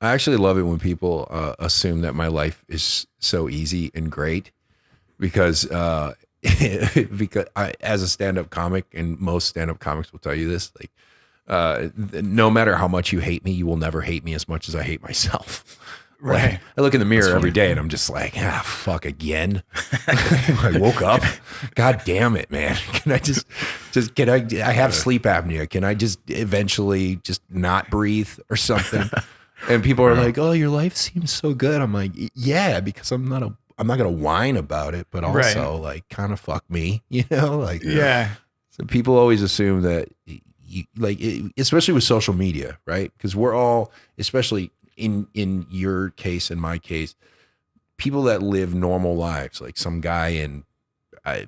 I actually love it when people assume that my life is so easy and great because because as a stand-up comic, and most stand-up comics will tell you this, like no matter how much you hate me, you will never hate me as much as I hate myself. Like, Right. I look in the mirror every day and I'm just like, fuck again. I woke up. God damn it, man. Can I just can I have sleep apnea. Can I just eventually just not breathe or something? And people are like, oh, your life seems so good. I'm like, yeah, because I'm not going to whine about it, but also Right. like kind of fuck me, you know? Like, Yeah. so people always assume that especially with social media, right? Because we're all, especially in your case, in my case, people that live normal lives, like some guy in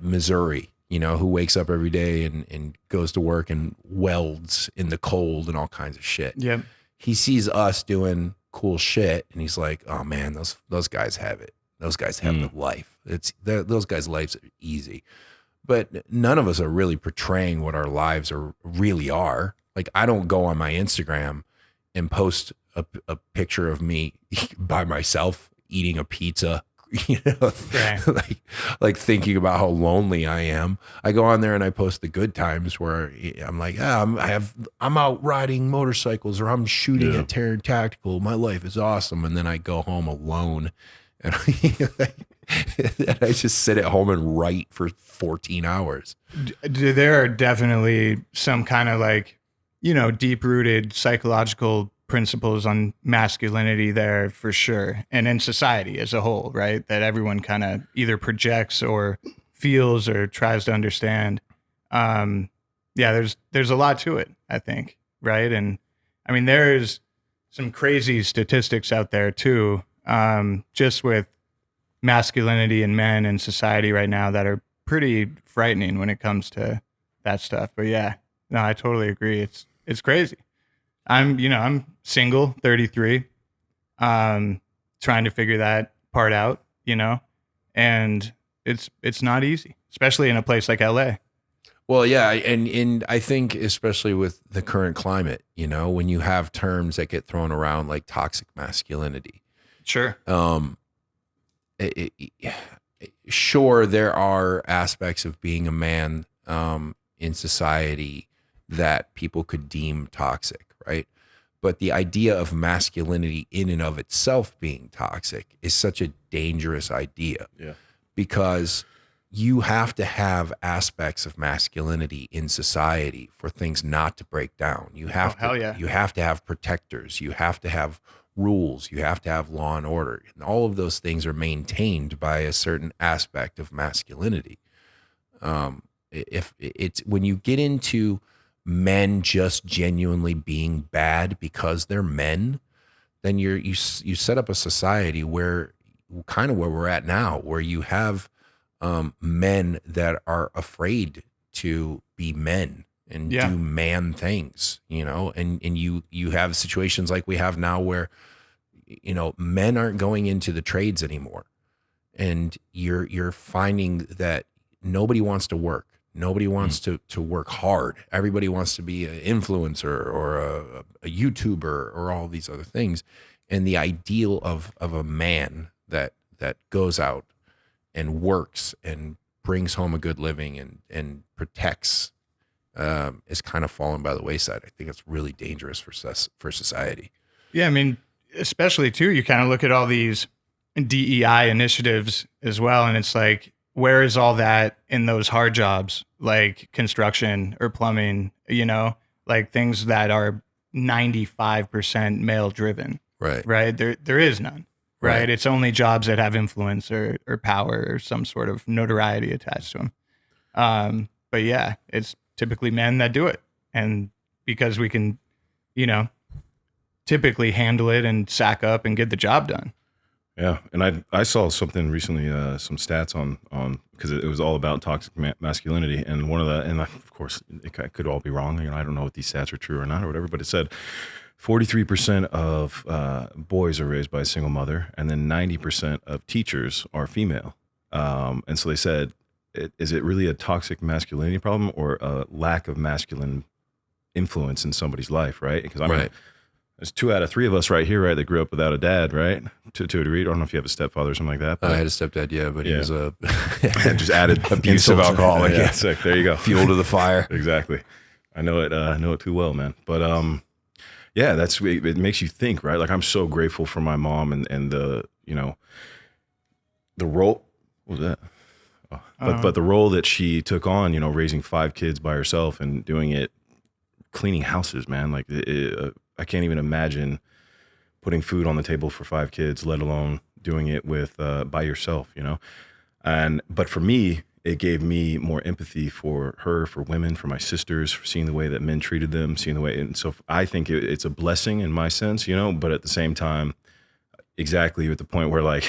Missouri, you know, who wakes up every day and goes to work and welds in the cold and all kinds of shit. Yep. He sees us doing cool shit and he's like, oh man, those guys have it. Those guys have the life. Those guys' lives are easy. But none of us are really portraying what our lives really are. Like, I don't go on my Instagram and post a picture of me by myself eating a pizza, you know, Right. like thinking about how lonely I am. I go on there and I post the good times where I'm like, I'm out riding motorcycles, or I'm shooting at Terran Tactical. My life is awesome. And then I go home alone and and I just sit at home and write for 14 hours. There are definitely some kind of like, deep rooted psychological principles on masculinity there for sure. And in society as a whole, right? That everyone kind of either projects or feels or tries to understand. There's a lot to it, I think. Right. And I mean, there's some crazy statistics out there too, just with masculinity in men and society right now that are pretty frightening when it comes to that stuff. But yeah, no, I totally agree. It's crazy. I'm single, 33, trying to figure that part out, and it's not easy, especially in a place like LA. Well, yeah, and I think especially with the current climate, when you have terms that get thrown around like toxic masculinity. Sure. Sure, there are aspects of being a man in society that people could deem toxic, right? But the idea of masculinity in and of itself being toxic is such a dangerous idea. Yeah. Because you have to have aspects of masculinity in society for things not to break down. You have you have to have protectors. You have to have rules. You have to have law and order. And all of those things are maintained by a certain aspect of masculinity. If it's when you get into men just genuinely being bad because they're men, then you set up a society where kind of where we're at now, where you have men that are afraid to be men and do man things, and you have situations like we have now where, men aren't going into the trades anymore. And you're finding that nobody wants to work. Nobody wants to work hard. Everybody wants to be an influencer or a YouTuber or all these other things. And the ideal of a man that goes out and works and brings home a good living and protects is kind of fallen by the wayside. I think it's really dangerous for society. Yeah, I mean, especially too, you kind of look at all these DEI initiatives as well, and it's like, where is all that in those hard jobs like construction or plumbing, like things that are 95% male driven, right? There is none, right? It's only jobs that have influence or power or some sort of notoriety attached to them. But yeah, it's typically men that do it. And because we can, typically handle it and sack up and get the job done. Yeah, and I saw something recently, some stats on because it was all about toxic masculinity, and of course it could all be wrong. I don't know if these stats are true or not or whatever, but it said 43% of boys are raised by a single mother, and then 90% of teachers are female. And so they said, is it really a toxic masculinity problem or a lack of masculine influence in somebody's life, right? Because There's 2 out of 3 of us right here, right, that grew up without a dad, right? To a degree. I don't know if you have a stepfather or something like that. But I had a stepdad, yeah, but he was a just added abusive alcoholic. Yeah, sick. There you go. Fuel to the fire. Exactly. I know it too well, man. But yeah, it makes you think, right? Like, I'm so grateful for my mom and the, you know, the role. What was that? But the role that she took on, you know, raising 5 kids by herself and doing it, cleaning houses, man. Like, I can't even imagine putting food on the table for 5 kids, let alone doing it with by yourself, you know. But for me, it gave me more empathy for her, for women, for my sisters, for seeing the way that men treated them, seeing the way. And so I think it's a blessing in my sense, you know. But at the same time, exactly at the point where, like,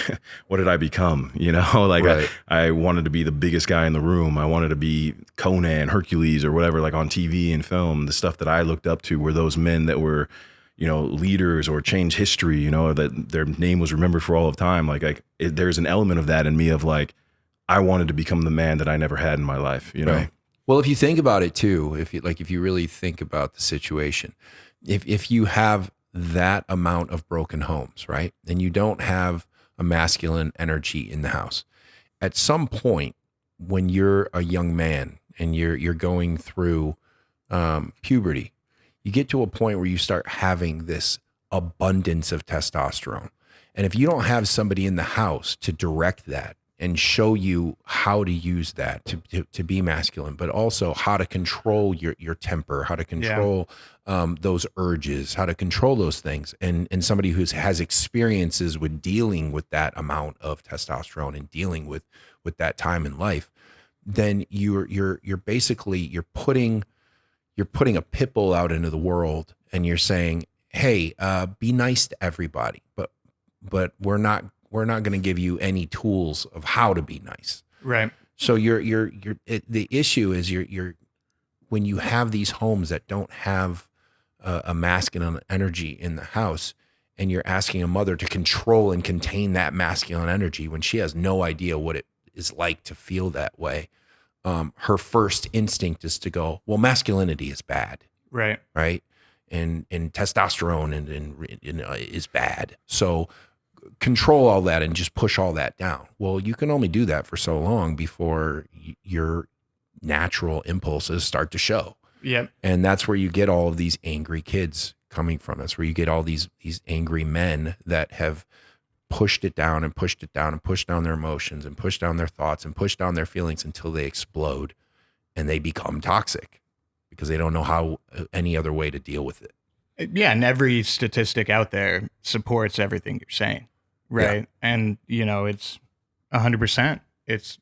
what did I become? You know, like, right. I wanted to be the biggest guy in the room. I wanted to be Conan, Hercules, or whatever, like on TV and film. The stuff that I looked up to were those men that were, you know, leaders or changed history, you know, that their name was remembered for all of time. Like there's an element of that in me of like, I wanted to become the man that I never had in my life, you know? Right. Well, if you think about it too, if you really think about the situation, if you have that amount of broken homes, right? And you don't have a masculine energy in the house. At some point when you're a young man and you're going through puberty, you get to a point where you start having this abundance of testosterone. And if you don't have somebody in the house to direct that and show you how to use that to be masculine, but also how to control your temper, how to control those urges, how to control those things, and somebody who has experiences with dealing with that amount of testosterone and dealing with that time in life, then you're basically putting a pit bull out into the world, and you're saying, hey, be nice to everybody, but we're not going to give you any tools of how to be nice. Right. So the issue is you're when you have these homes that don't have a masculine energy in the house, and you're asking a mother to control and contain that masculine energy when she has no idea what it is like to feel that way. Her first instinct is to go, well, masculinity is bad. Right. Right. And testosterone and is bad. So control all that and just push all that down. Well, you can only do that for so long before your natural impulses start to show. Yep. And that's where you get all of these angry kids coming from. That's where you get all these angry men that have pushed it down and pushed it down and pushed down their emotions and pushed down their thoughts and pushed down their feelings until they explode and they become toxic because they don't know how any other way to deal with it. Yeah. And every statistic out there supports everything you're saying. Right. Yeah. And, you know, it's 100%. It's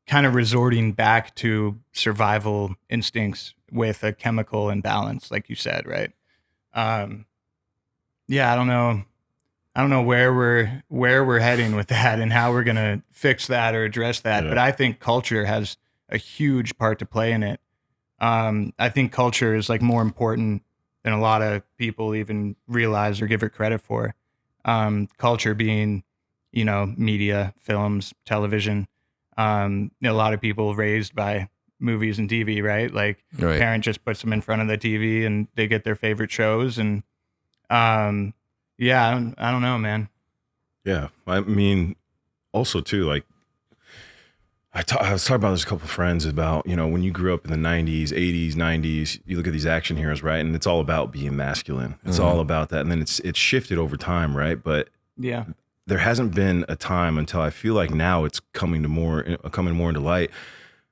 kind of resorting back to survival instincts with a chemical imbalance, like you said, right? Yeah, I don't know where we're heading with that and how we're gonna fix that or address that. Yeah. But I think culture has a huge part to play in it. I think culture is like more important than a lot of people even realize or give it credit for. Culture being, you know, media, films, television. A lot of people raised by movies and TV, right? Like right. Parent just puts them in front of the TV and they get their favorite shows. And yeah, I don't know, man. Yeah. I mean, also too, like I was talking about this with a couple of friends about, you know, when you grew up in the 90s, 80s, 90s, you look at these action heroes, right? And it's all about being masculine. It's all about that. And then it's shifted over time, right? But yeah, there hasn't been a time until I feel like now it's coming more into light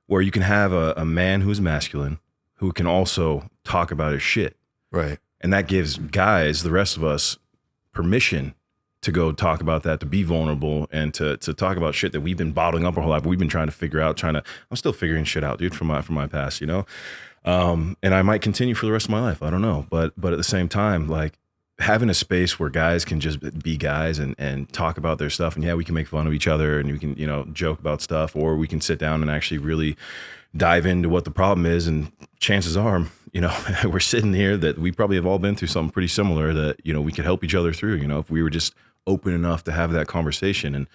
where you can have a man who's masculine who can also talk about his shit. Right. And that gives guys, the rest of us, permission to go talk about that, to be vulnerable and to talk about shit that we've been bottling up our whole life. We've been trying to figure out, I'm still figuring shit out, dude, from my past, you know? And I might continue for the rest of my life. I don't know. But at the same time, like having a space where guys can just be guys and talk about their stuff. And yeah, we can make fun of each other and we can, you know, joke about stuff, or we can sit down and actually really dive into what the problem is. And chances are, you know, we're sitting here that we probably have all been through something pretty similar that, you know, we could help each other through, you know, if we were just open enough to have that conversation. And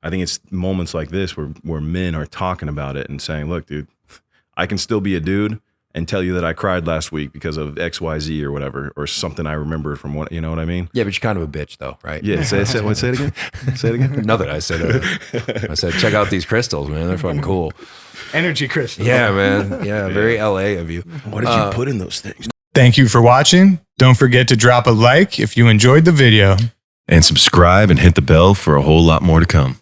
I think it's moments like this where men are talking about it and saying, look, dude, I can still be a dude and tell you that I cried last week because of XYZ or whatever, or something I remembered from what, you know what I mean? Yeah, but you're kind of a bitch though, right? Yeah. Say it again. Say it again. Nothing. I said, check out these crystals, man. They're fucking cool. Energy crystals. Yeah, man. Yeah, very LA of you. What did you put in those things? Thank you for watching. Don't forget to drop a like if you enjoyed the video. And subscribe and hit the bell for a whole lot more to come.